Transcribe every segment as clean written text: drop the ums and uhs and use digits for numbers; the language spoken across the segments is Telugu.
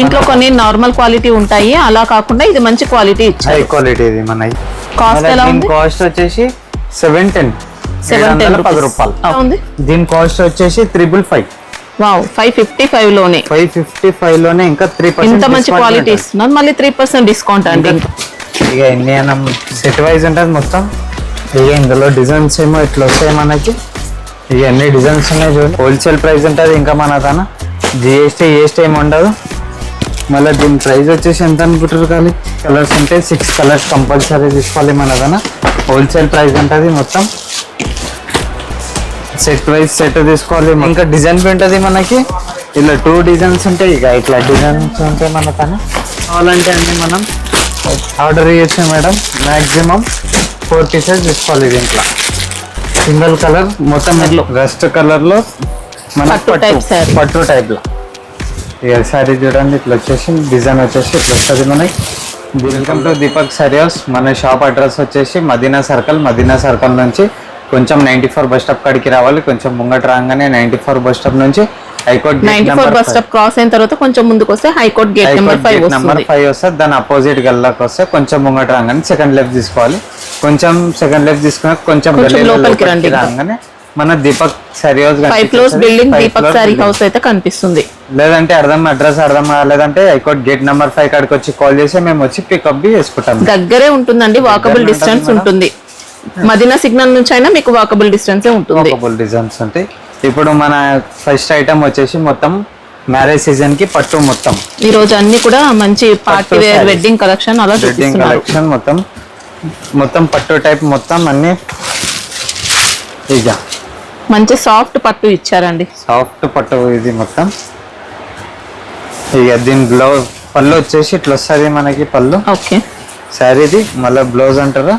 ఇంట్లో కొన్ని నార్మల్ క్వాలిటీ ఉంటాయి, అలా కాకుండా ఇది మంచి క్వాలిటీ ఇచ్చారు. హై క్వాలిటీ ఇది మన కాస్ట్ ఎలా ఉంది? కాస్ట్ వచ్చేసి 710 రూపాయలు ఉంది. దీని కాస్ట్ వచ్చేసి 555. వావ్, 555 లోనే 555 లోనే ఇంకా 3% ఇంత మంచి క్వాలిటీ ఇస్తున్నారు. మళ్ళీ 3% డిస్కౌంట్ అండి. ఇక ఇండియన్ సెట్ వైజ్ ఉంటుంది మొత్తం. ఇక ఇందులో డిజైన్స్ ఏమో ఇట్లా వస్తాయి మనకి. ఇక అన్ని డిజైన్స్ ఉన్నాయి చూడండి. హోల్సేల్ ప్రైస్ ఉంటుంది. ఇంకా మన తన జిఎస్టీ ఏమి ఉండదు. మళ్ళీ దీని ప్రైస్ వచ్చేసి ఎంత అనుకుంటారు? కానీ కలర్స్ ఉంటే 6 కలర్స్ కంపల్సరీ తీసుకోవాలి మన తన. హోల్సేల్ ప్రైస్ ఉంటుంది మొత్తం. సెట్ వైజ్ సెట్ తీసుకోవాలి. ఇంకా డిజైన్ ఉంటుంది మనకి. ఇలా 2 డిజైన్స్ ఉంటాయి. ఇక ఇట్లా డిజైన్స్ ఉంటాయి మన తన. కావాలంటే అన్ని మనం ఆర్డర్ చేయొచ్చు మేడం. మ్యాక్సిమం 4 పీసెస్ తీసుకోవాలి. దీంట్లో సింగిల్ కలర్ మొత్తం రస్ట్ కలర్ లో మన పట్టు టైప్ లో ఇక శారీ చూడండి. ఇట్లా వచ్చేసి డిజైన్ వచ్చేసి ఇట్లా వస్తుంది మనకి. Welcome to Deepak sorry house. మన షాప్ అడ్రస్ వచ్చేసి మదీనా సర్కిల్ నుంచి కొంచెం 94 బస్ స్టాప్ కాడికి రావాలి. కొంచెం ముంగట రాగానే 94 బస్ స్టాప్ నుంచి హైకోర్ట్ 94 బస్ స్టాప్ క్రాస్ అయిన తర్వాత కొంచెం ముందుకు వస్తే హైకోర్ట్ గేట్ నెంబర్ 5 వస్తుంది. దాని అపోజిట్ గల్లాకి వస్తే కొంచెం ముంగట రాగానే సెకండ్ లెఫ్ట్ తీసుకోవాలి. కొంచెం సెకండ్ లెఫ్ట్ తీసుకుని కొంచెం లోపలికి రండి. రాగానే మన Deepak sorry house 5 floors building Deepak sorry house అయితే కనిపిస్తుంది. లేదంటే అడ్రస్ అర్థం కాలేదంటే హైకోర్ట్ గేట్ నెంబర్ 5 కాడికి వచ్చి కాల్ చేసి మేము వచ్చి పికప్ బి చేసుకుంటాం. దగ్గరే ఉంటుందండి, వాకబుల్ డిస్టెన్స్ ఉంటుంది. మదీనా సిగ్నల్ నుంచి అయినా మీకు వాకబుల్ డిస్టెన్స్ ఉంటుంది. వాకబుల్ డిస్టెన్స్ ఉంటాయి. ఇప్పుడు మన ఫస్ట్ ఐటమ్ వచ్చేసి మొత్తం మ్యారేజ్ సీజన్ కి పట్టు మొత్తం. ఈ రోజు అన్ని కూడా మంచి పార్టీ వేర్ వెడ్డింగ్ కలెక్షన్ అలా వెడ్డింగ్ కలెక్షన్ మొత్తం పట్టు టైప్ మొత్తం అన్ని. ఇక మంచి సాఫ్ట్ పట్టు ఇచ్చారండి. సాఫ్ట్ పట్టు ఇది మొత్తం. ఇక దీని పళ్ళు వచ్చేసి ఇట్లా వస్తుంది మనకి. పళ్ళు ఓకే. శారీది మళ్ళీ బ్లౌజ్ అంటారా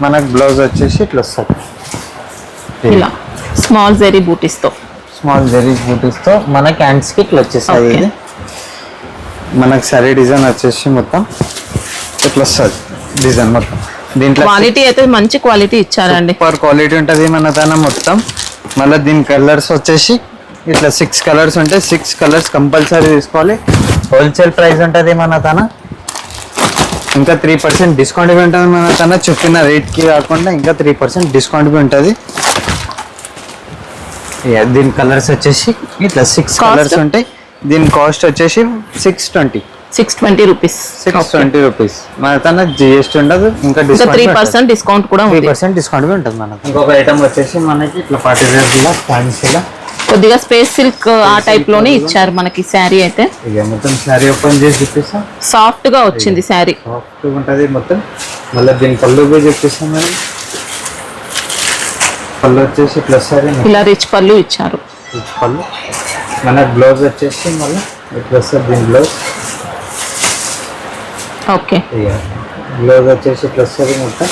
మనకు. బ్లౌజ్ వచ్చేసి ఇట్లా వస్తుంది ఇలా స్మాల్ జెరీ బూటీస్ తో మనకి హ్యాండ్స్ కి ఇట్లా వచ్చేస్తుంది. ఇది మనకి శారీ డిజైన్ వచ్చేసి మొత్తం ఇట్లా వస్తుంది డిజైన్ మొత్తం. దీంట్లో క్వాలిటీ అయితే మంచి క్వాలిటీ ఇచ్చారండి. సూపర్ క్వాలిటీ ఉంటుంది మన తన మొత్తం. మళ్ళీ దీని కలర్స్ వచ్చేసి ఇట్లా 6 కలర్స్ ఉంటాయి. 6 కలర్స్ కంపల్సరీ తీసుకోవాలి. హోల్సేల్ ప్రైస్ ఉంటుంది మన తన. ఇంకా 3% డిస్కౌంట్ ఉంటుంది మన తన. చెప్పిన రేట్కి కాకుండా ఇంకా 3% డిస్కౌంట్ ఉంటుంది. దీని కలర్స్ వచ్చేసి ఇట్లా 6 కలర్స్ ఉంటాయి. దీని కాస్ట్ వచ్చేసి 620 రూపీస్. 620 రూపీస్ మన తన. జిఎస్టీ ఉండదు. ఇంకా 3% డిస్కౌంట్ కూడా ఉంది. 3% డిస్కౌంట్ ఉంటుంది మనకి. ఇంకొక ఐటమ్ వచ్చేసి మనకి ఇట్లా పార్టీ వేర్ ఫ్యాన్సీలా కొద్దిగా స్పేస్ సిల్క్ ఆ టైప్ లోనే ఇచ్చారు మనకి శారీ అయితే. ఇక మొత్తం శారీ ఓపెన్ చేసి చూపిస్తా. సాఫ్ట్ గా వచ్చింది శారీ. సాఫ్ట్ ఉంటది మొత్తం. మళ్ళీ దీని పళ్ళు కూడా చూపిస్తాం మేడం. పళ్ళు వచ్చేసి ఇట్లా వస్తుంది. ఇలా రిచ్ పళ్ళు ఇచ్చారు. రిచ్ పళ్ళు. మన బ్లౌజ్ వచ్చేసి మళ్ళీ ఇట్లా వస్తుంది. దీని బ్లౌజ్ ఓకే. బ్లౌజ్ వచ్చేసి ఇట్లా వస్తుంది మొత్తం.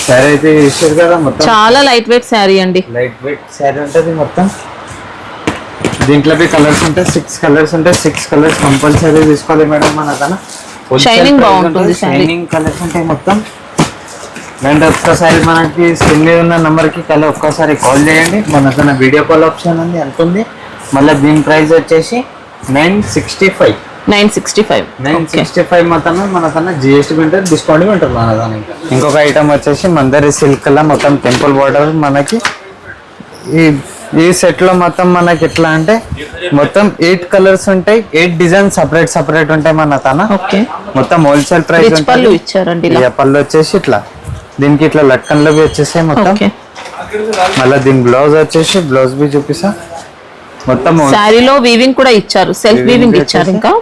శారీ అయితే ఇస్తారు కదా మొత్తం. చాలా లైట్ వెయిట్ శారీ అండి. లైట్ వెయిట్ శారీ ఉంటుంది మొత్తం. దీంట్లో కలర్స్ ఉంటాయి. 6 కలర్స్ ఉంటాయి. 6 కలర్స్ కంపల్సరీ తీసుకోవాలి మేడం మన తన. షైనింగ్ బాగుంటుంది. షైనింగ్ కలర్స్ ఉంటాయి మొత్తం. అండ్ ఒక్కసారి మనకి స్క్రీన్ మీద ఉన్న నెంబర్కి ఒక్కసారి కాల్ చేయండి. మన తన వీడియో కాల్ ఆప్షన్ ఉంది అనుకుంది. మళ్ళీ దీని ప్రైస్ వచ్చేసి 965 మొత్తం మన తన. జిఎస్టీ ఉంటుంది, డిస్కౌంట్ ఉంటుంది మన దానికి. ఇంకొక ఐటమ్ వచ్చేసి మందరి సిల్క్ లా మొత్తం టెంపుల్ బార్డర్ మనకి. ఈ సెట్ లో మొత్తం మనకి ఎట్లా అంటే మొత్తం 8 కలర్స్ ఉంటాయి. 8 డిజైన్ సపరేట్ ఉంటాయి మన తన. మొత్తం హోల్సేల్ ప్రైస్ ఇచ్చారండి. పళ్ళు వచ్చేసి ఇట్లా దీనికి ఇట్లా లట్కన్లు వచ్చేసాయి మొత్తం. మళ్ళీ దీని బ్లౌజ్ వచ్చేసి బ్లౌజ్ బి చూపిస్తా. మొత్తం శారీలో వీవింగ్ కూడా ఇచ్చారు. సెల్ఫ్ వీవింగ్ ఇచ్చారు. ఇంకా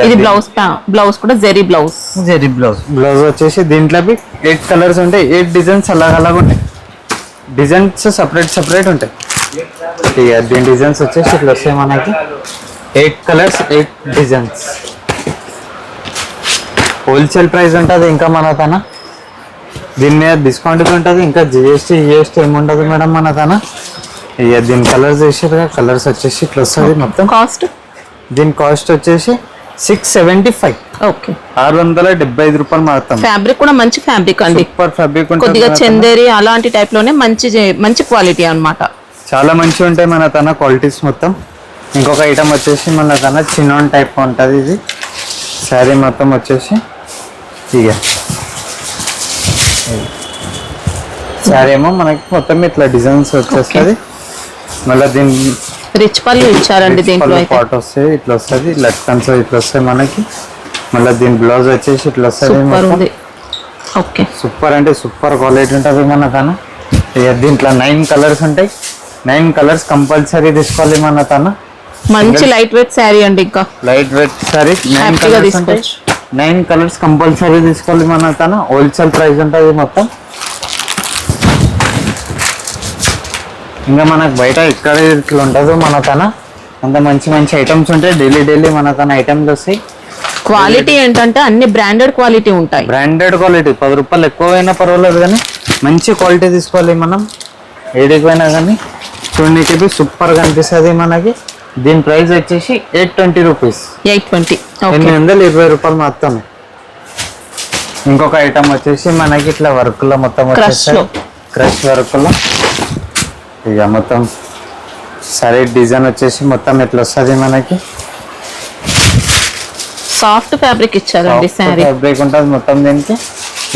ఇది బ్లౌజ్ కూడా జెరీ బ్లౌజ్ వచ్చేసి దీంట్లో 8 కలర్స్ ఉంటాయి. 8 డిజైన్స్ అలాగ ఉంటాయి. డిజైన్స్ సపరేట్ ఉంటాయి. దీని డిజైన్స్ వచ్చేసి ఇట్లా వస్తాయి మనకి. 8 కలర్స్ 8 డిజైన్స్. హోల్సేల్ ప్రైస్ ఉంటుంది. ఇంకా మన తన దీని మీద డిస్కౌంట్ ఉంటుంది. ఇంకా జిఎస్టీ ఏముండదు మేడం మన తన. దీని కలర్స్ వేసారు. కలర్స్ వచ్చేసి ఇట్లా వస్తుంది మొత్తం. కాస్ట్ దీని కాస్ట్ వచ్చేసి 675. ఓకే. 675 రూపాయలు మాత్రం. ఫ్యాబ్రిక్ కూడా మంచి ఫ్యాబ్రిక్ అండి. సూపర్ ఫ్యాబ్రిక్ ఉంటుంది. కొద్దిగా చందేరి అలాంటి టైప్ లోనే మంచి క్వాలిటీ అన్నమాట. చాలా మంచిగా ఉంటాయి మన తన క్వాలిటీస్ మొత్తం. ఇంకొక ఐటమ్ వచ్చేసి మన కన్నా చిన్నోన్ టైప్ ఉంటుంది ఇది. శారీ మొత్తం వచ్చేసి ఇక శారీ ఏమో మనకి మొత్తం ఇట్లా డిజైన్స్ వచ్చేస్తుంది. మళ్ళీ దీని రిచ్ పళ్ళు ఇచ్చారండి దీంట్లో అయితే. పాట్ వస్తాయి, ఇట్లా వస్తుంది లట్కన్స్ ఇట్లా వస్తాయి మనకి. మళ్ళీ దీని బ్లౌజ్ వచ్చేసి ఇట్లా సూపర్ వస్తుంది. ఉంది. ఓకే, సూపర్ అంటే సూపర్ క్వాలిటీ ఉంటుంది మన కన్నా. ఇక దీంట్లో 9 కలర్స్ ఉంటాయి. 9 కలర్స్ కంపల్సరీ తీసుకోవాలి మన తన. మంచి లైట్ వెయిట్ శారీ అండి. ఇంకా లైట్ వెయిట్ సారీ 9 హ్యాపీగా కలర్స్ ఉంటాయి. తీసుకోవచ్చు. 9 కలర్స్ కంపల్సరీ తీసుకోవాలి మన తన. హోల్సేల్ ప్రైస్ ఉంటుంది మొత్తం. ఇంకా మనకు బయట ఎక్కడ ఇట్లా ఉండదు మన తన. అంత మంచి మంచి ఐటమ్స్ ఉంటాయి. డైలీ మన తన ఐటమ్స్ వస్తాయి. క్వాలిటీ ఏంటంటే అన్ని బ్రాండెడ్ క్వాలిటీ ఉంటాయి. బ్రాండెడ్ క్వాలిటీ 10 రూపాయలు ఎక్కువైనా పర్వాలేదు కానీ మంచి క్వాలిటీ తీసుకోవాలి మనం. ఏడికి పోయినా కానీ చూడడానికి సూపర్గా అనిపిస్తుంది మనకి. దీని ప్రైస్ వచ్చేసి 820 రూపీస్. 820. 820 రూపాయలు మాత్రమే. ఇంకొక ఐటమ్ వచ్చేసి మనకి ఇట్లా వర్క్ లో మొత్తం క్రష్ వర్క్ లో ఇక మొత్తం సరే డిజైన్ వచ్చేసి మొత్తం ఇట్లా వస్తుంది మనకి. సాఫ్ట్ ఫ్యాబ్రిక్ ఇచ్చారండి శారీ. ఫ్యాబ్రిక్ ఉంటుంది మొత్తం దీనికి.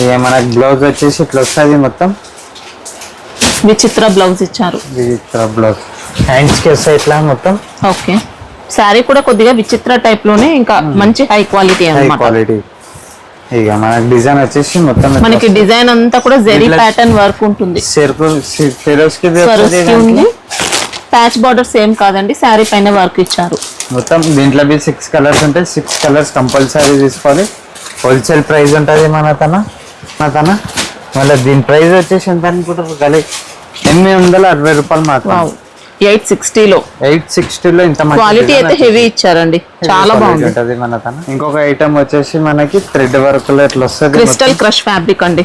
ఇక మనకి బ్లౌజ్ వచ్చేసి ఇట్లా వస్తుంది మొత్తం. విచిత్ర బ్లౌజ్ ఇచ్చారు. విచిత్ర బ్లౌజ్ హ్యాండ్స్ కి వస్తాయి ఇట్లా మొత్తం. ఓకే, శారీ కూడా కొద్దిగా విచిత్ర టైప్ లోనే ఇంకా మంచి హై క్వాలిటీ హై అన్నమాట. క్వాలిటీ. ఇక మనకి డిజైన్ వచ్చేసి మొత్తం మనకి డిజైన్ అంతా కూడా జెరీ ప్యాటర్న్ వర్క్ ఉంటుంది. స్వరస్కి ఉంది. ప్యాచ్ బార్డర్ సేమ్ కాదండి, శారీ పైన వర్క్ ఇచ్చారు. మొత్తం దీంట్లో 6 కలర్స్ ఉంటాయి. 6 కలర్స్ కంపల్సరీ తీసుకోవాలి. హోల్సేల్ ప్రైస్ ఉంటుంది మన తన. మళ్ళీ దీని ప్రైస్ వచ్చేసి ఎంత అనుకుంటారు కానీ 860 రూపాయలు మాత్రం. 860లో 860లో ఇంత క్వాలిటీ అయితే హెవీ ఇచ్చారండి. చాలా బాగుంది మన తన. ఇంకొక ఐటమ్ వచ్చేసి మనకి థ్రెడ్ వర్క్ లో ఇట్లా వస్తుంది. క్రిస్టల్ క్రష్ ఫ్యాబ్రిక్ అండి.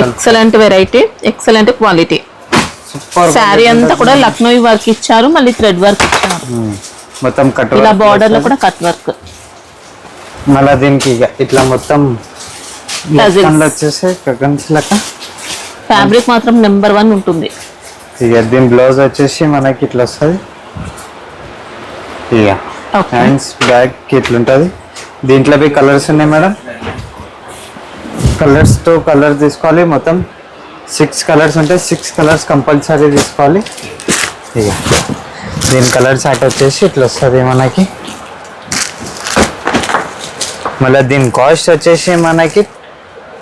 Excellent variety, excellent quality. Sari అంతా కూడా లక్నో వర్క్ ఇచ్చారు, మళ్ళీ థ్రెడ్ వర్క్ ఇచ్చారు. మొత్తం కట్ ఇలా బార్డర్ లో కూడా కట్ వర్క్. మళ్ళీ దీనికి ఇట్లా మొత్తం వచ్చేసి లెక్క ఫ్యాబ్రిక్ మాత్రం నెంబర్ 1 ఉంటుంది. ఇక దీని బ్లౌజ్ వచ్చేసి మనకి ఇట్లా వస్తుంది. ఇక హ్యాండ్స్ బ్యాక్ ఇట్లా ఉంటుంది. దీంట్లో కలర్స్ ఉన్నాయి మేడం. కలర్స్ తో కలర్ తీసుకోవాలి. మొత్తం 6 కలర్స్ ఉంటాయి. 6 కలర్స్ కంపల్సరీ తీసుకోవాలి. ఇక దీని కలర్ చార్ట్ వచ్చేసి ఇట్లా వస్తుంది మనకి. మళ్ళీ దీని కాస్ట్ వచ్చేసి మనకి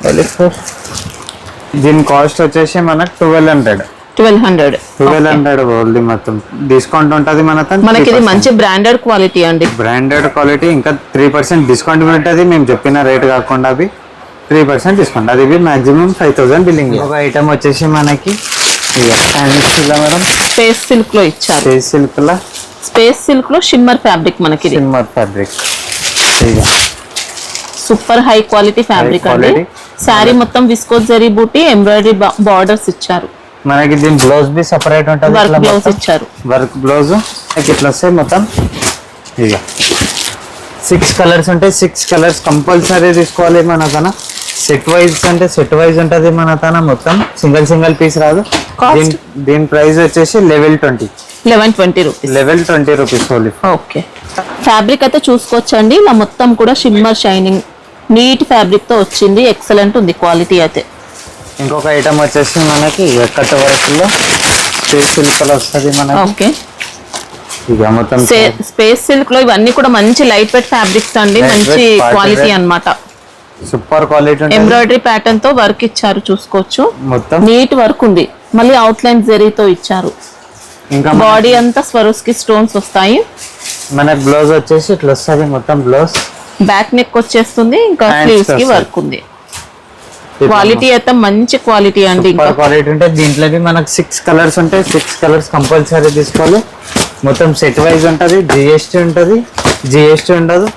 మనకి 1200 ఓన్లీ. మొత్తం డిస్కౌంట్ ఉంటుంది మనకి. ఇది మంచి బ్రాండెడ్ క్వాలిటీ అండి. Branded quality. ఇంకా 3% డిస్కౌంట్ ఉంటుంది. మేము చెప్పిన రేట్ కాకుండా అవి 3% డిస్కౌంట్. అది మాక్సిమం 5000 బిల్లింగ్. ఒక ఐటమ్ వచ్చేసి మనకి మేడం స్పేస్ సిల్క్ లో ఇచ్చారు. స్పేస్ సిల్క్ లో షిమ్మర్ ఫ్యాబ్రిక్ మనకి. Shimmer fabric super high quality fabric అండి. శారీ మొత్తం విస్కోస్ జరీ బూటీ ఎంబ్రాయిడరీ బార్డర్స్ ఇచ్చారు. మనకి దీని బ్లౌజ్ బి సెపరేట్ ఉంటుంది. వర్క్ బ్లౌజ్ ఇచ్చారు. వర్క్ బ్లౌజ్ ఇట్లా వస్తాయి మొత్తం. ఇక 6 కలర్స్ ఉంటాయి. 6 కలర్స్ కంపల్సరీ తీసుకోవాలి మన తన. సెట్ వైజ్ అంటే సెట్ వైజ్ ఉంటుంది మన తన. మొత్తం సింగిల్ పీస్ రాదు. దీని ప్రైస్ వచ్చేసి 1120 రూపీస్ ఓన్లీ. ఓకే, ఫ్యాబ్రిక్ అయితే చూసుకోవచ్చండి. ఇలా మొత్తం కూడా షిమ్మర్ షైనింగ్ నీట్ ఫ్యాబ్రిక్ తో వచ్చింది. ఎక్సలెంట్ ఉంది క్వాలిటీ అయితే. ఇంకొక ఐటమ్ వచ్చేసి మనకి కట్ వర్క్ లో స్పేస్ సిల్క్ లో వస్తుంది మనకి. ఓకే, ఇక మొత్తం స్పేస్ సిల్క్ లో ఇవన్నీ కూడా మంచి లైట్ వెయిట్ ఫ్యాబ్రిక్స్ అండి. మంచి క్వాలిటీ అన్నమాట. Super quality. ఎంబ్రాయిడరీ ప్యాటర్న్ తో వర్క్ ఇచ్చారు, చూసుకోవచ్చు. మొత్తం నీట్ వర్క్ ఉంది. మళ్ళీ అవుట్ లైన్ జరీతో ఇచ్చారు. ఇంకా బాడీ అంతా స్వరోస్కి స్టోన్స్ వస్తాయి. మనకి బ్లౌజ్ వచ్చేసి ఇట్లా వస్తుంది మొత్తం. బ్లౌజ్ బ్యాక్ నెక్ వచ్చేస్తుంది. ఇంకా స్లీవ్స్ కి వర్క్ ఉంది. క్వాలిటీ అయితే మంచి క్వాలిటీ అండి. ఇంకా క్వాలిటీ ఉంటాయి. దీంట్లో మనకు 6 కలర్స్ ఉంటాయి. 6 కలర్స్ కంపల్సరీ తీసుకోవాలి. మొత్తం సెట్ వైజ్ ఉంటుంది. జిఎస్టీ ఉంటుంది, జిఎస్టీ ఉండదు.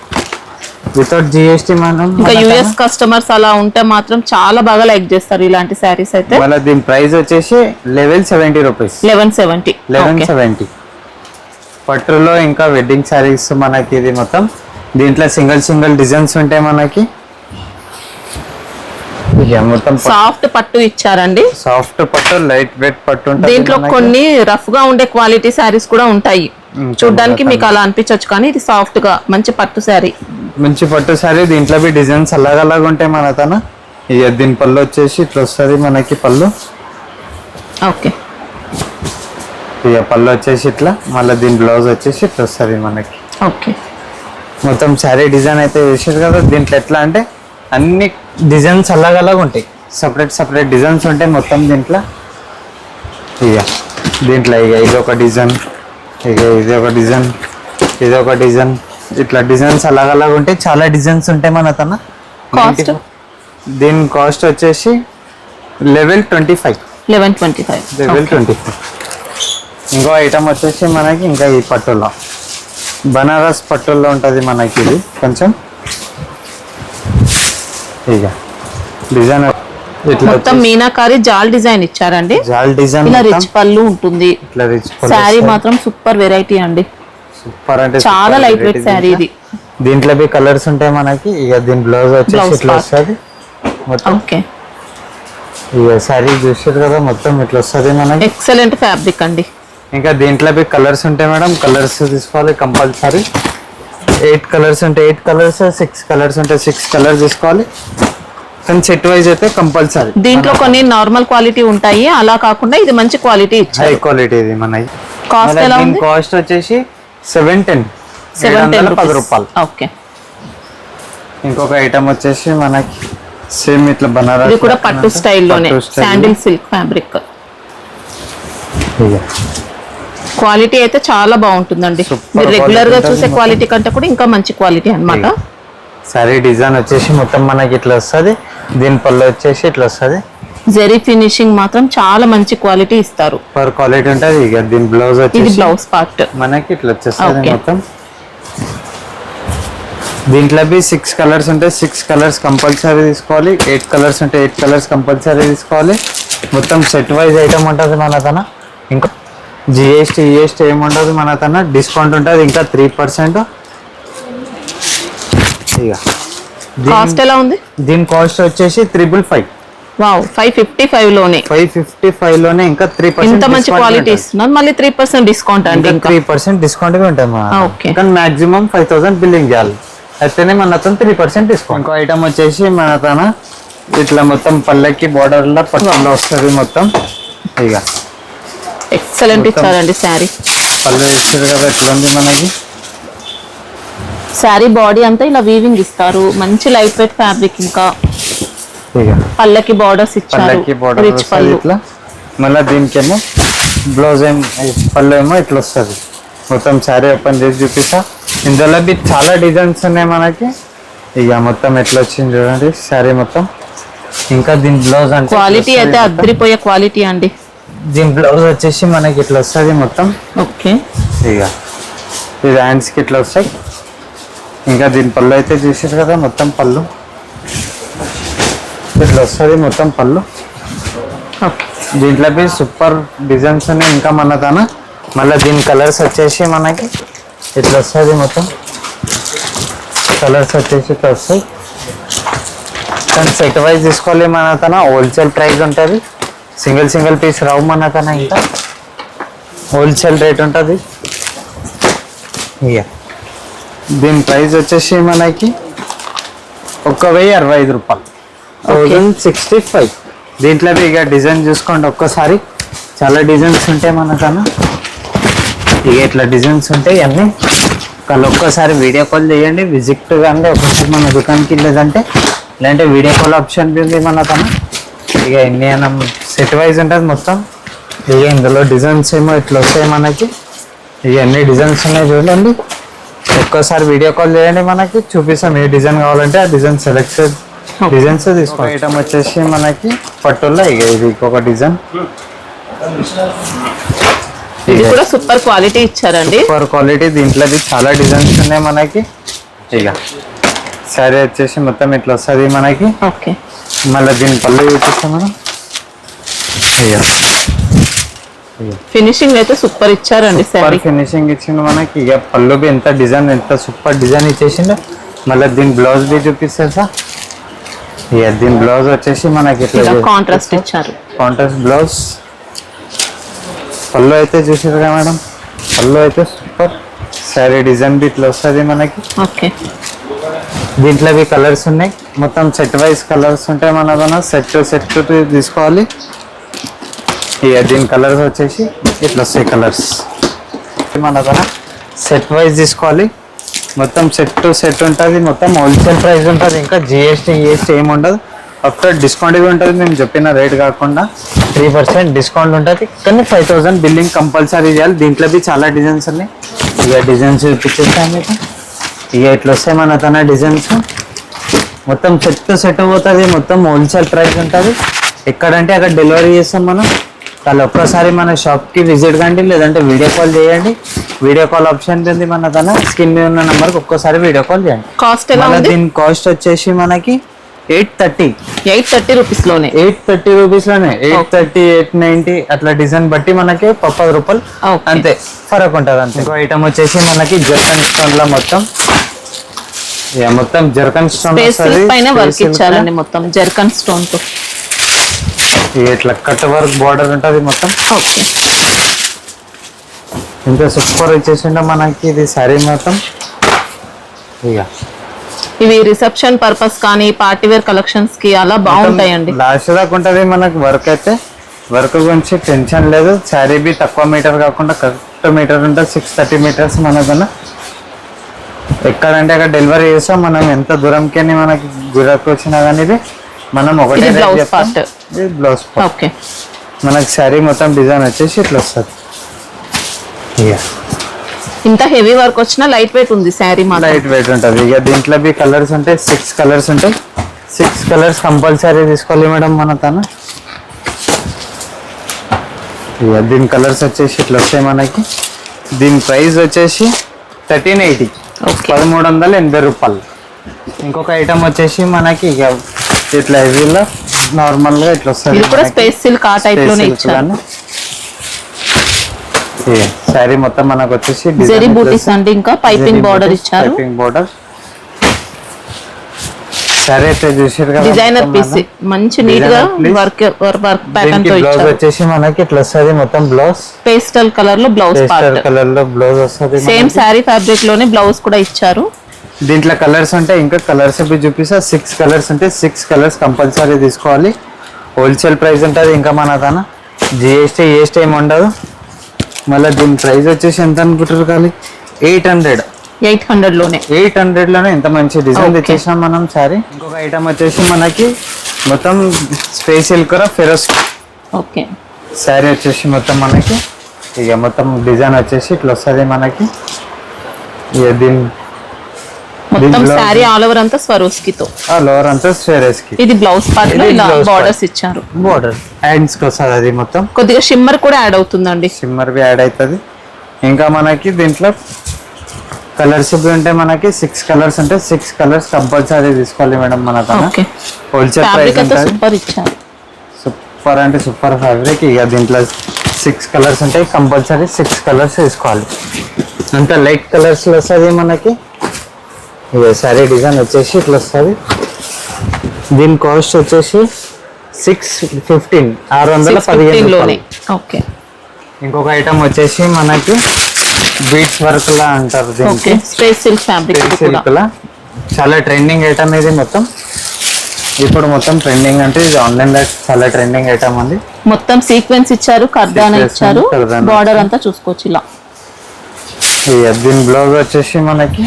వితౌట్ జిఎస్టీ మనం. ఇంకా యూఎస్ కస్టమర్స్ అలా ఉంటే మాత్రం చాలా బాగా లైక్ చేస్తారు ఇలాంటి శారీస్ అయితే. మళ్ళీ దీని ప్రైస్ వచ్చేసి 1170 రూపీస్. 1170. పట్టులో ఇంకా వెడ్డింగ్ శారీస్ మనకి ఇది మొత్తం. దీంట్లో సింగిల్ డిజైన్స్ ఉంటాయి మనకి. ఇక మొత్తం సాఫ్ట్ పట్టు ఇచ్చారండి. సాఫ్ట్ పట్టు, లైట్ వెయిట్ పట్టు ఉంటుంది. దీంట్లో కొన్ని రఫ్ గా ఉండే క్వాలిటీ శారీస్ కూడా ఉంటాయి. చూడ్డానికి మీకు అలా అనిపించవచ్చు, కానీ ఇది సాఫ్ట్ గా మంచి పట్టు శారీ. మంచి పట్టు శారీ. దీంట్లో డిజైన్స్ అలాగలాగా ఉంటాయి మన తన. ఇక దీని పళ్ళు వచ్చేసి ఇట్లా వస్తుంది మనకి పళ్ళు. ఓకే, ఇక పళ్ళు వచ్చేసి ఇట్లా, మళ్ళీ దీని బ్లౌజ్ వచ్చేసి ఇట్లా వస్తుంది మనకి. ఓకే, మొత్తం శారీ డిజైన్ అయితే వేసారు కదా. దీంట్లో ఎట్లా అంటే అన్ని డిజైన్స్ అలాగలాగా ఉంటాయి, సపరేట్ డిజైన్స్ ఉంటాయి మొత్తం దీంట్లో. ఇక దీంట్లో ఇక ఇది ఒక డిజైన్, ఇక ఇది ఒక డిజైన్, ఇది ఒక డిజైన్, ఇట్లా డిజైన్స్ అలాగలాగా ఉంటాయి. చాలా డిజైన్స్ ఉంటాయి మన తన. కాస్ట్ దీని కాస్ట్ వచ్చేసి లెవెల్ 25. లెవెల్ 25. ఇంకో ఐటమ్ వచ్చేసి మనకి ఇంకా ఈ పట్టులో, బనారస్ పట్టుల్లో ఉంటుంది మనకి. ఇది కొంచెం ఇక డిజైన్ ఇట్లా మొత్తం మీనాకారి జాల్ డిజైన్ ఇచ్చారండి. జాల్ డిజైన్ ఇలా రిచ్ పళ్ళు ఉంటుంది. ఇట్లా రిచ్ శారీ మాత్రం సూపర్ వెరైటీ అండి. సూపర్ అంటే చాలా లైట్ వెయిట్ శారీ ఇది. దీంట్లో కలర్స్ ఉంటాయి మనకి. ఇక దీని బ్లౌజ్ వచ్చేసి ఇట్లా వస్తుంది మొత్తం. ఓకే, ఇక శారీ చూసారు కదా మొత్తం ఇట్లా వస్తుంది మనకి. ఎక్సలెంట్ ఫ్యాబ్రిక్ అండి. ఇంకా దీంట్లో కలర్స్ ఉంటాయి మేడం. కలర్స్ తీసుకోవాలి కంపల్సరీ. 8 కలర్స్ ఉంటాయి, 8 కలర్స్, 6 కలర్స్ ఉంటాయి, 6 కలర్స్ తీసుకోవాలి. కానీ సెట్ వైజ్ అయితే కంపల్సరీ. దీంట్లో కొన్ని నార్మల్ క్వాలిటీ ఉంటాయి, అలా కాకుండా ఇది మంచి క్వాలిటీ ఇచ్చారు. హై క్వాలిటీ ఇది మనకి. కాస్ట్ ఎలా ఉంది? కాస్ట్ వచ్చేసి 710 రూపాయలు. ఓకే, ఇంకొక ఐటమ్ వచ్చేసి మనకి సేమ్ ఇట్లా బనారస్. ఇది కూడా పట్టు స్టైల్లోనే, శాండిల్ సిల్క్ ఫ్యాబ్రిక్. క్వాలిటీ అయితే చాలా బాగుంటుందండి. మీరు రెగ్యులర్ గా చూసే క్వాలిటీ కంటే కూడా ఇంకా మంచి క్వాలిటీ అన్నమాట. సారీ డిజైన్ వచ్చేసి మొత్తం మనకి ఇట్లా వస్తుంది. దీని పళ్ళు వచ్చేసి ఇట్లా వస్తుంది. జెరీ ఫినిషింగ్ మాత్రం చాలా మంచి క్వాలిటీ ఇస్తారు. పర్ క్వాలిటీ ఉంటుంది. ఇక దీని బ్లౌజ్ వచ్చేసి ఇది బ్లౌజ్ పార్ట్ మనకి ఇట్లా వచ్చేస్తుంది మొత్తం. దీంట్లో 6 కలర్స్ ఉంటాయి, 6 కలర్స్ కంపల్సరీ తీసుకోవాలి. 8 కలర్స్ ఉంటాయి, 8 కలర్స్ కంపల్సరీ తీసుకోవాలి. మొత్తం సెట్ వైజ్ ఐటమ్ ఉంటుంది మన తన. ఇంకా జిఎస్టీ ఏముంటుంది మన తన. డిస్కౌంట్ ఉంటుంది ఇంకా 3%. ఇక కాస్ట్ ఎలా ఉంది? దీని కాస్ట్ వచ్చేసి 555. వావ్, 555 లోనే, 555 లోనే ఇంకా 3%. ఇంత మంచి క్వాలిటీ ఇస్తున్నారు. మళ్ళీ 3% డిస్కౌంట్ అండి. 3% డిస్కౌంట్ ఉంటుంది. ఓకే, కానీ మాక్సిమం 5000 బిల్లింగ్ చేయాలి. అయితేనే మన తన 3% డిస్కౌంట్. ఇంకో ఐటమ్ వచ్చేసి మన తన ఇట్లా మొత్తం పల్లెకి బోర్డర్ లో పట్టులో వస్తుంది మొత్తం. ఇక ఎక్సలెంట్ ఇచ్చారండి శారీ. పళ్ళు ఇస్తారు కదా ఇట్లా ఉంది మనకి. శారీ బాడీ అంతా ఇలా వీవింగ్ ఇస్తారు. మంచి లైట్ వెయిట్ ఫ్యాబ్రిక్. ఇంకా ఇక పళ్ళకి బార్డర్స్ ఇచ్చారు, పల్లెకి బోర్డర్ రిచ్ పళ్ళు. ఇట్లా మళ్ళీ దీనికేమో బ్లౌజ్ పళ్ళు ఏమో ఇట్లా వస్తుంది మొత్తం. శారీ ఓపెన్ చేసి చూపిస్తా. ఇందులో చాలా డిజైన్స్ ఉన్నాయి మనకి. ఇక మొత్తం ఎట్లా వచ్చింది చూడండి శారీ మొత్తం. ఇంకా దీని బ్లౌజ్ అంటే క్వాలిటీ అయితే అద్దరిపోయే క్వాలిటీ అండి. దీని బ్లౌజ్ వచ్చేసి మనకి ఇట్లా వస్తుంది మొత్తం. ఓకే, ఇక ఇది హ్యాండ్స్కి ఇట్లా వస్తాయి. ఇంకా దీని పళ్ళు అయితే చూసారు కదా మొత్తం పళ్ళు ఇట్లా వస్తుంది మొత్తం పళ్ళు. ఓకే, దీంట్లో సూపర్ డిజైన్స్ ఉన్నాయి ఇంకా మన తన. మళ్ళీ దీని కలర్స్ వచ్చేసి మనకి ఇట్లా వస్తుంది మొత్తం. కలర్స్ వచ్చేసి ఇట్లా వస్తాయి. కానీ సెట్ వైజ్ తీసుకోవాలి మన తన. హోల్సేల్ ప్రైస్ ఉంటుంది. సింగిల్ పీస్ రావు మన తన. ఇంకా హోల్సేల్ రేట్ ఉంటుంది. ఇక దీని ప్రైస్ వచ్చేసి మనకి 1065 రూపాయలు. 1065. దీంట్లో ఇక డిజైన్ చూసుకోండి ఒక్కసారి. చాలా డిజైన్స్ ఉంటాయి మన తన. ఇక ఇట్లా డిజైన్స్ ఉంటాయి అన్నీ. వాళ్ళు ఒక్కసారి వీడియో కాల్ చేయండి. విజిట్ కానీ ఒకసారి మన దుకాణానికి లేదంటే లేదంటే వీడియో కాల్ ఆప్షన్ ఉంది మన తన. ఇక ఎన్ని అయినా సెట్ వైజ్ ఉంటుంది మొత్తం. ఇక ఇందులో డిజైన్స్ ఏమో ఇట్లా వస్తాయి మనకి. ఇక ఎన్ని డిజైన్స్ ఉన్నాయి చూడండి. ఒక్కసారి వీడియో కాల్ చేయండి, మనకి చూపిస్తాం. ఏ డిజైన్ కావాలంటే ఆ డిజైన్ సెలెక్టెడ్ డిజైన్స్ తీసుకోవాలి. ఐటమ్ వచ్చేసి మనకి పట్టుల్లో ఇక ఇది ఇంకొక డిజైన్. ఇది కూడా సూపర్ క్వాలిటీ ఇచ్చారండి. Super quality. దీంట్లో చాలా డిజైన్స్ ఉన్నాయి మనకి. ఇక శారీ వచ్చేసి మొత్తం ఇట్లా వస్తుంది మనకి. ఓకే, మళ్ళీ దీని పళ్ళు చూపిస్తాం మనం. ఇక ఫినిషింగ్ అయితే సూపర్ ఇచ్చారండి. సూపర్ ఫినిషింగ్ ఇచ్చిండు మనకి. ఇక పళ్ళు ఎంత డిజైన్, ఎంత సూపర్ డిజైన్ ఇచ్చేసిండు. మళ్ళీ దీని బ్లౌజ్ బి చూపిస్తారు సార్. దీని బ్లౌజ్ వచ్చేసి మనకి ఇట్లా కాంట్రాస్ట్ ఇచ్చారు. Contrast blouse. పళ్ళు అయితే చూసారు కదా మేడం, పళ్ళు అయితే సూపర్. సారీ డిజైన్ బి ఇట్లా వస్తుంది మనకి. ఓకే, దీంట్లో కలర్స్ ఉన్నాయి, మొత్తం సెట్ వైజ్ కలర్స్ ఉంటాయి మన దగ్గర. సెట్ తీసుకోవాలి. దీని కలర్స్ వచ్చేసి ఇట్లా వస్తాయి కలర్స్ మన దగ్గర. సెట్ వైజ్ తీసుకోవాలి, మొత్తం సెట్ ఉంటుంది. మొత్తం హోల్సేల్ ప్రైస్ ఉంటుంది. ఇంకా జిఎస్టీ ఏమి ఉండదు. ఆఫ్టర్ డిస్కౌంట్ ఇవి ఉంటుంది. మేము చెప్పిన రేట్ కాకుండా 3% డిస్కౌంట్ ఉంటుంది. కానీ 5000 బిల్లింగ్ కంపల్సరీ చేయాలి. దీంట్లో చాలా డిజైన్స్ ఉన్నాయి. డిజైన్స్ చూపించేస్తాను మీకు. ఇట్లా వస్తాయి మన తన డిజైన్స్. మొత్తం సెట్ పోతుంది. మొత్తం హోల్సేల్ ప్రైస్ ఉంటుంది. ఎక్కడంటే అక్కడ డెలివరీ చేస్తాం మనం. వాళ్ళు ఒక్కసారి మన షాప్కి విజిట్ కండి, లేదంటే వీడియో కాల్ చేయండి. వీడియో కాల్ ఆప్షన్ ఉంది మన తన. స్క్రీన్ మీద ఉన్న నెంబర్కి ఒక్కసారి వీడియో కాల్ చేయండి. కాస్ట్ ఎలా ఉంది? దీని కాస్ట్ వచ్చేసి మనకి 830 రూపీస్ లోనే. 830 రూపీస్ లోనే. 830, 890 అట్లా డిజైన్ బట్టి మనకి 10 రూపాయలు అంతే ఫరక్ ఉంటుంది. అంతే. ఇంకో ఐటమ్ వచ్చేసి మనకి జర్కన్ స్టోన్ లో మొత్తం జర్కన్ స్టోన్ పైన వర్క్ ఇచ్చారండి. మొత్తం జర్కన్ స్టోన్ తో ఇట్లా కట్ వర్క్ బార్డర్ ఉంటుంది మొత్తం. ఓకే, ఇంత సూపర్ వచ్చేసిండ మనకి ఇది సారీ మొత్తం. ఇవి రిసెప్షన్ పర్పస్ కానీ పార్టీ వేర్ కలెక్షన్స్ కి అలా బాగుంటాయండి. లాస్ట్ దాకా ఉంటుంది మనకి వర్క్ అయితే. వర్క్ గురించి టెన్షన్ లేదు. శారీ బి తక్కువ మీటర్ కాకుండా కరెక్ట్ మీటర్ ఉంటుంది. 630 మీటర్స్ మనకన్నా. ఎక్కడంటే అక్కడ డెలివరీ చేస్తాం మనం. ఎంత దూరంకి మనకి గురకు వచ్చినా కానీ ఇది మనం ఒకటే బ్లౌజ్ పార్ట్. ఓకే, మనకి శారీ మొత్తం డిజైన్ వచ్చేసి ఇట్లా వస్తుంది. ఇంత హెవీ వర్క్ వచ్చినా లైట్ వెయిట్ ఉంది శారీ. లైట్ వెయిట్ ఉంటుంది. దీంట్లో కలర్స్ ఉంటాయి. 6 కలర్స్ ఉంటాయి. 6 కలర్స్ కంపల్సరీ తీసుకోవాలి మేడం మన తన. దీని కలర్స్ వచ్చేసి ఇట్లా వస్తాయి మనకి. దీని ప్రైస్ వచ్చేసి 1380, 1380 రూపాయలు. ఇంకొక ఐటమ్ వచ్చేసి మనకి ఇట్లా హెవీలో నార్మల్ గా ఇట్లా వస్తుంది. స్పేస్ సిల్క్ ఆ టైప్ లోనే ఇచ్చారు. సారీ మొత్తం మనకు వచ్చేసి జరీ బూటీస్ అండి. ఇంకా పైపింగ్ బార్డర్ ఇచ్చారు. పైపింగ్ బార్డర్ సారీ అయితే చూసారు కదా. డిజైనర్ పీస్ మంచి నీట్ గా వర్క్ ప్యాటర్న్ తో ఇచ్చారు. బ్లౌజ్ వచ్చేసి మనకి ఇట్లా వస్తది. మొత్తం బ్లౌజ్ పేస్టల్ కలర్ లో బ్లౌజ్ పార్ట్. పేస్టల్ కలర్ లో బ్లౌజ్ వస్తది. సేమ్ సారీ ఫ్యాబ్రిక్ లోనే బ్లౌజ్ కూడా ఇచ్చారు. దీంట్లో కలర్స్ ఉంటాయి. ఇంకా కలర్స్ చూపిస్తా. 6 కలర్స్ ఉంటాయి. 6 కలర్స్ కంపల్సరీ తీసుకోవాలి. హోల్సేల్ ప్రైస్ ఉంటుంది. ఇంకా మన తన జిఎస్టీ ఏమి ఉండదు. మళ్ళీ దీని ప్రైస్ వచ్చేసి ఎంత అనుకుంటారు? కానీ 800 లోనే. 800 లోనే ఎంత మంచి డిజైన్ తెచ్చేసాం మనం సారీ. ఇంకొక ఐటమ్ వచ్చేసి మనకి మొత్తం space silk pharaohs. Okay, sorry వచ్చేసి మొత్తం మనకి మొత్తం డిజైన్ వచ్చేసి ఇట్లా వస్తుంది మనకి. దీని మొత్తం సారీ ఆల్ ఓవర్ అంతా స్వరోస్కితో. ఆల్ ఓవర్ అంతా స్వరోస్కి. ఇది బ్లౌజ్ పార్ట్ లో ఇలా బోర్డర్స్ ఇచ్చారు. బోర్డర్ హ్యాండ్స్ కి వస్తుంది. అది మొత్తం కొద్దిగా షిమ్మర్ కూడా యాడ్ అవుతుందండి. షిమ్మర్ బి యాడ్ అవుతుంది. ఇంకా మనకి దీంట్లో కలర్స్ ఉంటాయి. మనకి 6 కలర్స్ ఉంటాయి. 6 కలర్స్ కంపల్సరీ తీసుకోవాలి మేడం మన తన. హోల్సేల్ ప్రైస్ ఉంటుంది. సూపర్ ఇచ్చారు. సూపర్ అంటే సూపర్ ఫ్యాబ్రిక్. దీంట్లో 6 కలర్స్ ఉంటాయి. కంపల్సరీ 6 కలర్స్ తీసుకోవాలి. అంత లైట్ కలర్స్ లో వస్తుంది మనకి. సారీ డిజైన్ వచ్చేసి ఇట్లా వస్తుంది. దీని కాస్ట్ వచ్చేసి 615, 615. ఓకే, ఇంకొక ఐటమ్ వచ్చేసి మనకి బీట్స్ వర్క్ లా అంటారు. దీనికి స్పేస్ సిల్క్ ఫ్యాబ్రిక్ లా చాలా ట్రెండింగ్ ఐటమ్ ఇది. మొత్తం ఇప్పుడు మొత్తం ట్రెండింగ్ అంటే ఇది ఆన్లైన్ లో చాలా ట్రెండింగ్ ఐటమ్ ఉంది. మొత్తం సీక్వెన్స్ ఇచ్చారు, కర్దానా ఇచ్చారు. బార్డర్ అంతా చూసుకోవచ్చు ఇలా. దీని బ్లౌజ్ వచ్చేసి మనకి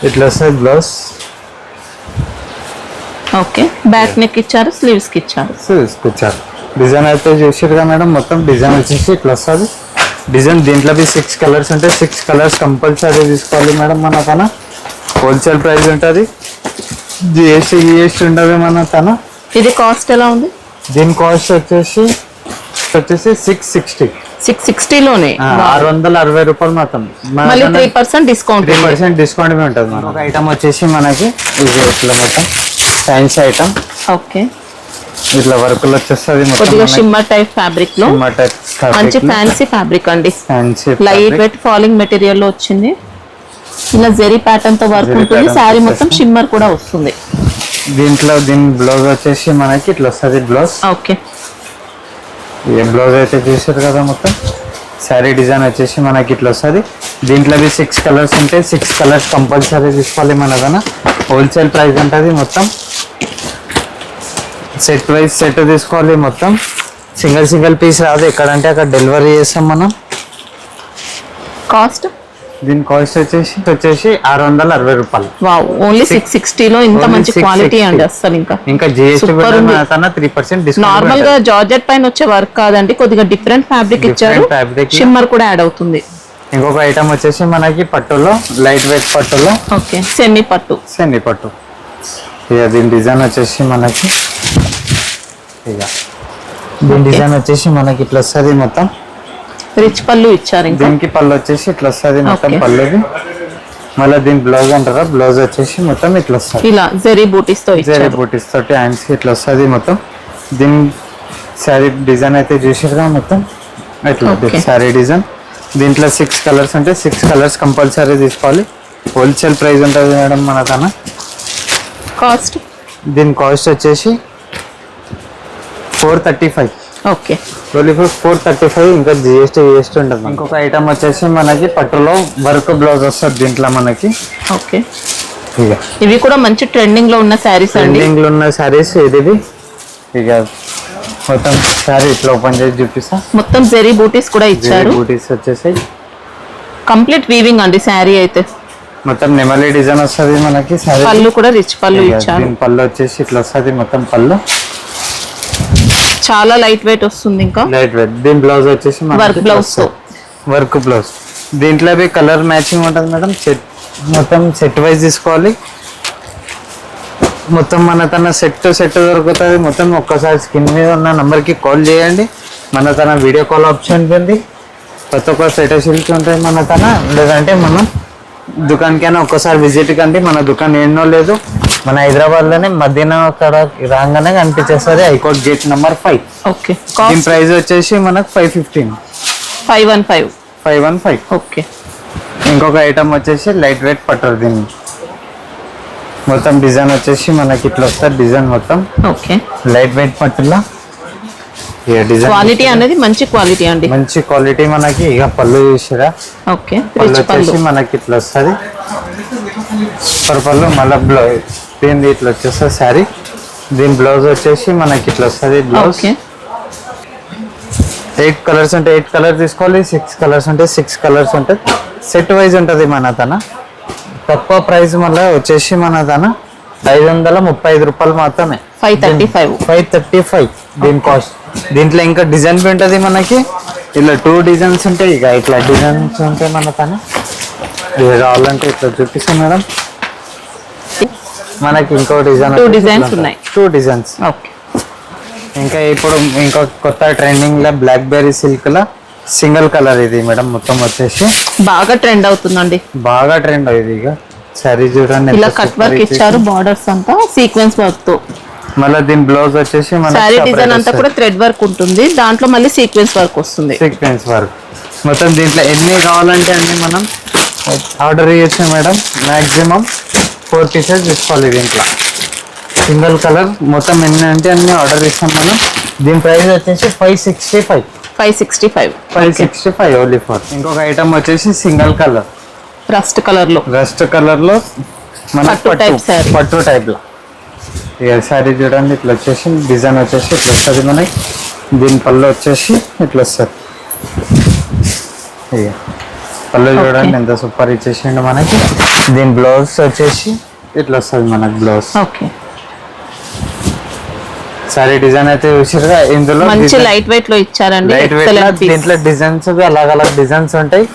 ఇట్లా వస్తుంది బ్లౌజ్. ఓకే, బ్యాక్ నెక్ ఇచ్చారు, స్లీవ్స్ కి ఇచ్చారు. డిజైన్ అయితే చూసిరుగా మేడం. మొత్తం డిజైన్ వచ్చేసి ఇట్లా వస్తుంది డిజైన్. దీంట్లో 6 కలర్స్ ఉంటాయి. 6 కలర్స్ కంపల్సరీ తీసుకోవాలి మేడం మన తన. హోల్సేల్ ప్రైస్ ఉంటుంది. జిఎస్టీ ఉండదు మన తన. ఇది కాస్ట్ ఎలా ఉంది? దీని కాస్ట్ వచ్చేసి 660. 660 లోనే 660 రూపాయలు మాత్రం. 3% డిస్కౌంట్. 3% డిస్కౌంట్ ఉంటుంది. ఒక ఐటమ్ వచ్చేసి మనకి ఇది ఇట్లా మొత్తం ఫ్యాన్సీ ఐటమ్. ఓకే, ఇట్లా వర్క్ వచ్చేస్తుంది. కొద్దిగా షిమ్మర్ టైప్ ఫ్యాబ్రిక్ లో మంచి ఫ్యాన్సీ ఫ్యాబ్రిక్ అండి. లైట్ వెయిట్ ఫాలింగ్ మెటీరియల్ లో వచ్చింది. ఇలా జెరీ ప్యాటర్న్ తో వర్క్ ఉంటుంది. శారీ మొత్తం షిమ్మర్ కూడా వస్తుంది. దీని బ్లౌజ్ వచ్చేసి మనకి ఇట్లా వస్తుంది బ్లౌజ్. ఓకే, ఏ బ్లౌజ్ అయితే చూసారు కదా, మొత్తం శారీ డిజైన్ వచ్చేసి మనకి ఇట్లా వస్తుంది. దీంట్లో 6 కలర్స్ ఉంటాయి. 6 కలర్స్ కంపల్సరీ తీసుకోవాలి మనదన. హోల్సేల్ ప్రైస్ ఉంటుంది. మొత్తం సెట్ వైజ్ సెట్ తీసుకోవాలి. మొత్తం సింగిల్ పీస్ రాదు, ఎక్కడంటే అక్కడ డెలివరీ చేస్తాం మనం. కాస్ట్ దీని కాస్ట్ వచ్చేసి 660 రూపాయలు. వావ్, ఓన్లీ 660 లో ఇంత Only మంచి 660. క్వాలిటీ అండి. అసలు ఇంకా జిఎస్టీ Super ఉంది. 3% డిస్కౌంట్. నార్మల్ గా జార్జెట్ పైన వచ్చే వర్క్ కాదండి, కొద్దిగా డిఫరెంట్ ఫ్యాబ్రిక్ ఇచ్చారు. ఫ్యాబ్రిక్. షిమ్మర్ కూడా యాడ్ అవుతుంది. ఇంకొక ఐటమ్ వచ్చేసి మనకి పట్టులో, లైట్ వెయిట్ పట్టులో ఓకే, సెమీ పట్టు. సెమీ పట్టు. ఇక దీని డిజైన్ వచ్చేసి మనకి డిజైన్ వచ్చేసి మనకి ఇట్లా వస్తుంది. మొత్తం రిచ్ పళ్ళు ఇచ్చారు. ఇంకా దీనికి పళ్ళు వచ్చేసి ఇట్లా వస్తుంది. మొత్తం Okay. పళ్ళుది. మళ్ళీ దీని బ్లౌజ్ అంటారా, బ్లౌజ్ వచ్చేసి మొత్తం ఇట్లా వస్తుంది. ఇలా జెరీ బూటీస్ తో జరీ ఇచ్చారు. బూటీస్ తోటి హ్యాండ్స్ ఇట్లా వస్తుంది. మొత్తం దీని శారీ డిజైన్ అయితే చూసారుగా, మొత్తం ఇట్లా Okay. శారీ డిజైన్. దీంట్లో 6 కలర్స్ ఉంటాయి. 6 కలర్స్ కంపల్సరీ తీసుకోవాలి. హోల్సేల్ ప్రైస్ ఉంటుంది మేడం మన తన. కాస్ట్ దీని కాస్ట్ వచ్చేసి 435. ఓకే, 435. ఇంకా జిఎస్టీ ఉంటుంది. ఇంకొక ఐటమ్ వచ్చేసి మనకి పట్టులో వర్క్ బ్లౌజ్ వస్తుంది దీంట్లో మనకి. ఓకే, ఇక ఇవి కూడా మంచి ట్రెండింగ్ లో ఉన్న శారీస్ అండి. ట్రెండింగ్ లో ఉన్న శారీస్ ఇది. ఇక మొత్తం శారీ ఇట్లా ఓపెన్ చేసి చూపిస్తా. మొత్తం జెరీ బూటీస్ కూడా ఇచ్చారు. బూటీస్ వచ్చేసి కంప్లీట్ వీవింగ్ అండి శారీ అయితే. మొత్తం నెమలి డిజైన్ వస్తుంది మనకి. శారీ పళ్ళు కూడా రిచ్ పళ్ళు ఇచ్చారు. దీని పళ్ళు వచ్చేసి ఇట్లా వస్తుంది. మొత్తం పళ్ళు చాలా లైట్ వెయిట్ వస్తుంది. ఇంకా లైట్ వెయిట్. దీని బ్లౌజ్ వచ్చేసి వర్క్ బ్లౌజ్ తో. Work blouse. దీంట్లో కలర్ మ్యాచింగ్ ఉంటుంది మేడం. సెట్ మొత్తం సెట్ వైజ్ తీసుకోవాలి. మొత్తం మన తన సెట్ దొరుకుతుంది. మొత్తం ఒక్కసారి స్క్రీన్ మీద ఉన్న నంబర్కి కాల్ చేయండి. మన తన వీడియో కాల్ ఆప్షన్ ఉంది. ప్రతి ఒక్క ఫోటో షూట్స్ ఉంటాయి మన తన. లేదంటే మనం దుకాణానికైనా ఒక్కసారి విజిట్ కండి. మన దుకాణం ఎన్నో లేదు, మన హైదరాబాద్లోనే మధ్యాహ్నం అక్కడ రాగానే కనిపించేస్తుంది. High court gate number 5. ఓకే, దీని ప్రైస్ వచ్చేసి మనకు 515. 515. ఓకే, ఇంకొక ఐటమ్ వచ్చేసి లైట్ వెయిట్ పట్టర్. దీన్ని మొత్తం డిజైన్ వచ్చేసి మనకి ఇట్లా వస్తుంది. డిజైన్ మొత్తం ఓకే, లైట్ వెయిట్ పట్టులో డిజైన్ క్వాలిటీ అనేది మంచి క్వాలిటీ అండి. మంచి క్వాలిటీ మనకి. ఇక పళ్ళు చూసారా, ఓకే, పళ్ళు రిచ్ పళ్ళు. వచ్చేసి మనకి ఇట్లా వస్తుంది. సూపర్ పళ్ళు. మళ్ళీ బ్లౌజ్ దీని ఇట్లా వచ్చేస్తుంది శారీ. దీని బ్లౌజ్ వచ్చేసి మనకి ఇట్లా వస్తుంది. బ్లౌజ్ ఓకే, 8 కలర్స్ ఉంటే 8 కలర్ తీసుకోవాలి. 6 కలర్స్ ఉంటే 6 కలర్స్ ఉంటుంది. సెట్ వైజ్ ఉంటుంది మన తన. తక్కువ ప్రైస్ మళ్ళీ వచ్చేసి మన తన 535 రూపాయలు మాత్రమే. 535 దీని కాస్ట్. దీంట్లో ఇంకా డిజైన్ ఉంటుంది మనకి. ఇలా 2 డిజైన్స్ ఉంటాయి. ఇక ఇట్లా డిజైన్స్ ఉంటాయి మన తన. ఇది కావాలంటే ఇట్లా చూపిస్తాం మేడం. మనకి ఇంకో డిజైన్ 2 డిజైన్స్ ఉన్నాయి. 2 డిజైన్స్. ఓకే, ఇంకా ఇప్పుడు ఇంకో కొత్త ట్రెండింగ్ లో బ్లాక్ బెర్రీ సిల్క్ లో సింగిల్ కలర్ ఇది మేడం. మొత్తం వచ్చేసి బాగా ట్రెండ్ అవుతుందండి. బాగా ట్రెండ్ ఇది. ఇక సారీ చూడండి, ఇలా కట్ వర్క్ ఇచ్చారు. బార్డర్స్ అంతా సీక్వెన్స్ వర్క్ తో. మళ్ళీ దీని బ్లౌజ్ వచ్చేసి సారీ డిజైన్ అంతా కూడా థ్రెడ్ వర్క్ ఉంటుంది. దాంట్లో మళ్ళీ సీక్వెన్స్ వర్క్ వస్తుంది. Sequence work. మొత్తం దీంట్లో ఎన్ని కావాలంటే అన్ని మనం ఆర్డర్ చేయొచ్చు మేడం. మాక్సిమం 4 పీసెస్ తీసుకోవాలి దీంట్లో. సింగిల్ కలర్ మొత్తం ఎన్ని అంటే అన్ని ఆర్డర్ చేస్తాం మనం. దీని ప్రైస్ వచ్చేసి 565. 565 ఓన్లీ ఫర్. ఇంకొక ఐటమ్ వచ్చేసి సింగిల్ కలర్ రస్ట్ కలర్ లో మన పట్టు type saree. పట్టు టైప్ లో. ఇక శారీ చూడండి ఇట్లా వచ్చేసి డిజైన్ వచ్చేసి ఇట్లా వస్తుంది మనకి. దీని పళ్ళు వచ్చేసి ఇట్లా వస్తుంది. ఇక పళ్ళు చూడండి ఎంత సూపర్ ఇచ్చేసిండు మనకి. దీని బ్లౌజ్ వచ్చేసి ఇట్లా వస్తుంది మనకి బ్లౌజ్. ఓకే, సారీ డిజైన్ అయితే చూసారుగా. ఇందులో మంచి లైట్ వెయిట్ లో ఇచ్చారండి. Light weight. దీంట్లో డిజైన్స్ అలగ్ డిజైన్స్ ఉంటాయి.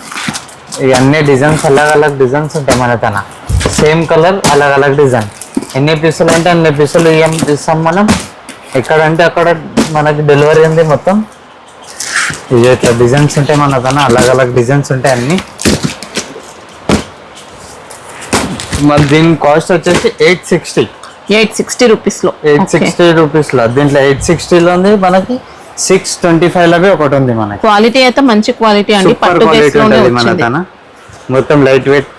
ఇవన్నీ డిజైన్స్ అలగ్ డిజైన్స్ ఉంటాయి మన తన. సేమ్ కలర్ అలగ్ డిజైన్. ఎన్ని పీసులు అంటే అన్ని పీసులు ఇస్తాం మనం. ఎక్కడంటే అక్కడ మనకి డెలివరీ ఉంది మొత్తం. ఇది ఇట్లా డిజైన్స్ ఉంటాయి మన తన. అలగ్ డిజైన్స్ ఉంటాయి అన్ని. మరి దీని కాస్ట్ వచ్చేసి 860 రూపీస్ లో. 860 రూపీస్ లో. దీంట్లో 860 లో ఉంది మనకి. 625 లో ఒకటి ఉంది మనకి. క్వాలిటీ అయితే మంచి క్వాలిటీ అండి. సూపర్ పట్టు క్వాలిటీ బేస్ లోనే ఉంటుంది మన వచ్చింది. తన. మొత్తం లైట్ వెయిట్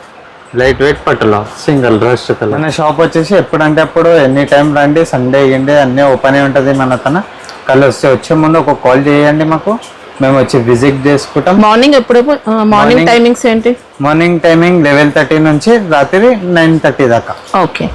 లైట్ వెయిట్ పట్టులో సింగిల్ రోస్ట్ కలర్. మన షాప్ వచ్చేసి ఎప్పుడంటే అప్పుడు ఎనీ టైం రండి, సండే గిండే అన్నీ ఓపెన్ అయి ఉంటుంది మన తన. కలర్స్ వచ్చే ముందు ఒక కాల్ చేయండి మాకు, మేము వచ్చి విజిట్ చేసుకుంటాం. మార్నింగ్ ఎప్పుడెప్పుడు మార్నింగ్ టైమింగ్స్ ఏంటి? మార్నింగ్ టైమింగ్ 11:30 నుంచి రాత్రి 9:30 దాకా. ఓకే.